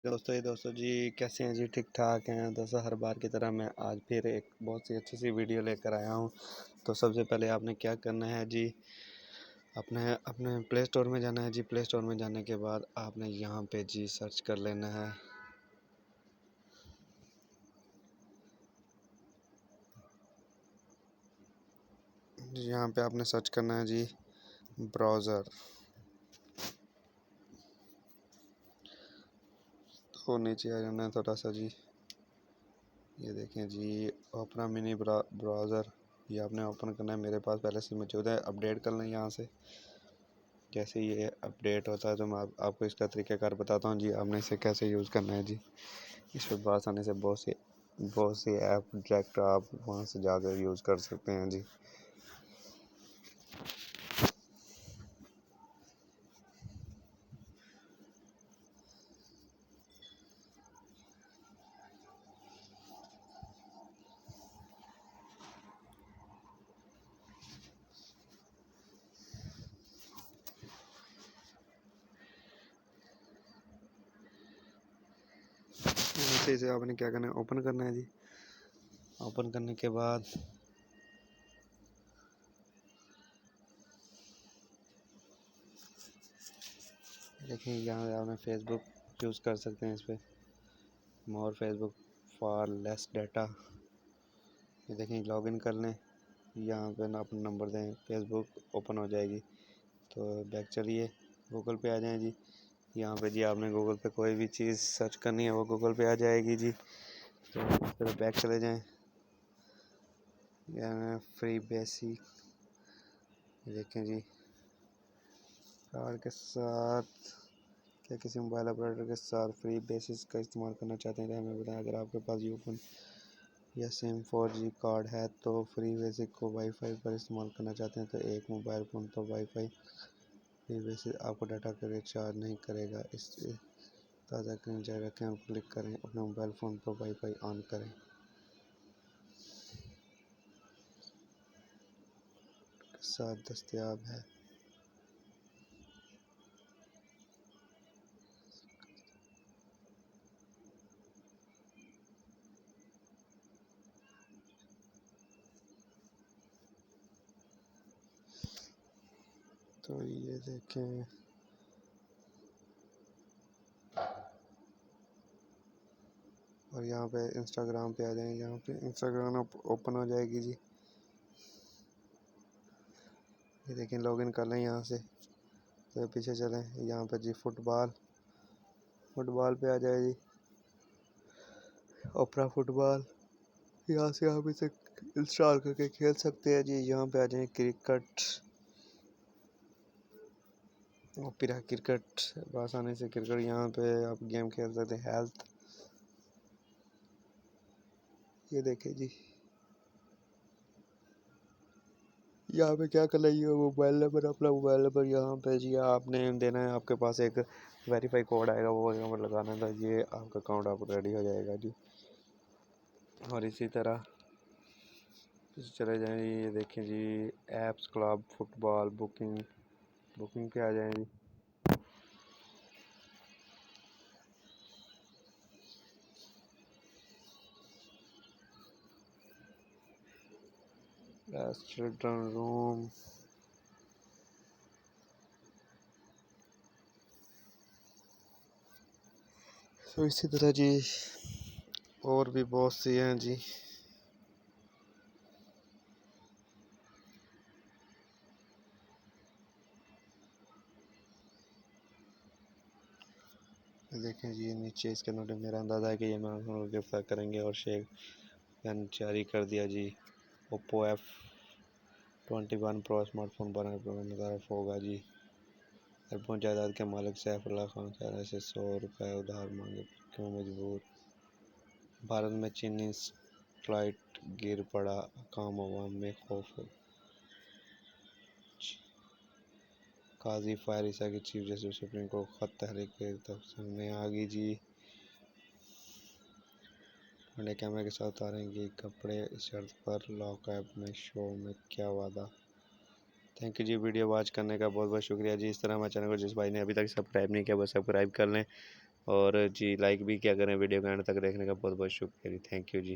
दोस्तों जी, कैसे हैं जी? ठीक ठाक हैं दोस्तों। हर बार की तरह मैं आज फिर एक बहुत सी अच्छी सी वीडियो लेकर आया हूं। तो सबसे पहले आपने क्या करना है जी, अपने अपने प्ले स्टोर में जाना है जी। प्ले स्टोर में जाने के बाद आपने यहां पे जी सर्च कर लेना है। यहां पे आपने सर्च करना है जी ब्राउज़र। तो नीचे आ जाना है थोड़ा सा जी। ये देखें जी, ओपन मिनी ब्राउज़र, ये आपने ओपन करना है। मेरे पास पहले से मौजूद है। अपडेट कर लें यहाँ से। जैसे ये अपडेट होता है तो मैं आपको इसका तरीक़ाकार बताता हूँ जी, आपने इसे कैसे यूज़ करना है जी। इस पर आसानी से बहुत सी ऐप डायरेक्ट आप वहाँ से जाकर यूज़ कर सकते हैं जी। नीचे से आपने क्या करना है, ओपन करना है जी। ओपन करने के बाद देखिए, यहाँ आपने फेसबुक यूज़ कर सकते हैं। इस पर मोर फेसबुक फॉर लेस डाटा। ये देखें, लॉगिन कर लें। यहाँ पे ना अपना नंबर दें, फेसबुक ओपन हो जाएगी। तो बैक चलिए, गूगल पे आ जाएं जी। यहाँ पे जी आपने गूगल पे कोई भी चीज़ सर्च करनी है वो गूगल पे आ जाएगी जी। तो इस तरह बैक चले जाएं। यहाँ फ्री बेसिक, देखें जी, कार्ड के साथ क्या किसी मोबाइल ऑपरेटर के साथ फ्री बेसिस का इस्तेमाल करना चाहते हैं तो हमें बताएं। अगर आपके पास यूपन या सिम 4G कार्ड है तो फ्री बेसिक को वाईफाई पर इस्तेमाल करना चाहते हैं तो एक मोबाइल फ़ोन पर वाईफाई फ्री बेसिस आपको डाटा का रिचार्ज नहीं करेगा। इस ताज़ा करें, जारी रखें और क्लिक करें, अपने मोबाइल फ़ोन पर वाईफाई ऑन करें। के साथ दस्तयाब है। तो ये देखें, और यहाँ पे इंस्टाग्राम पे आ जाएं। यहाँ पे इंस्टाग्राम ओपन हो जाएगी जी। ये देखें, लॉगिन कर लें यहाँ से। तो पीछे चलें, यहाँ पे जी फुटबॉल पे आ जाए जी, ओपरा फुटबॉल। यहाँ से आप इसे इंस्टॉल करके खेल सकते हैं जी। यहाँ पे आ जाए क्रिकेट, ओपेरा क्रिकेट, आसानी से क्रिकेट यहाँ पे आप गेम खेल सकते हैं। हेल्थ, ये देखें जी, यहाँ पे क्या करना है, मोबाइल नंबर, अपना मोबाइल नंबर यहाँ पे जी आपने देना है। आपके पास एक वेरीफाई कोड आएगा, वो यहाँ पर लगाना था। ये आपका अकाउंट आप रेडी हो जाएगा जी। और इसी तरह चले जाएं, ये देखें जी, ऐप्स, क्लब, फुटबॉल, बुकिंग पे आ जाएं जी। चिल्ड्रन रूम, तो इसी तरह जी और भी बहुत सी हैं जी। देखें जी, नीचे इसके नोट, मेरा अंदाज़ा है कि ये मैं गिरफ्तार करेंगे और शेख बैन जारी कर दिया जी। ओप्पो F21 प्रो स्मार्टफोन बनाने पर मुतारफ़ होगा जी। अरबों जायदाद के मालिक सैफ अली खान चारा से 100 रुपये उधार मांगे, क्यों मजबूर? भारत में चीनी सैटेलाइट गिर पड़ा, आम आवाम में खौफ। काजी फायर ईसा की चीफ जस्टिस सुप्रीम कोर्ट खत तहरीक के सामने आ गई जी। बड़े कैमरे के साथ उतारेंगे कपड़े इस शर्त पर, लॉक ऐप में शो में क्या वादा। थैंक यू जी, वीडियो वॉच करने का बहुत बहुत शुक्रिया जी। इस तरह हमारे चैनल को जिस भाई ने अभी तक सब्सक्राइब नहीं किया वो सब्सक्राइब कर लें और जी लाइक भी क्या करें, वीडियो को एंड तक देखने का बहुत बहुत शुक्रिया जी, थैंक यू जी।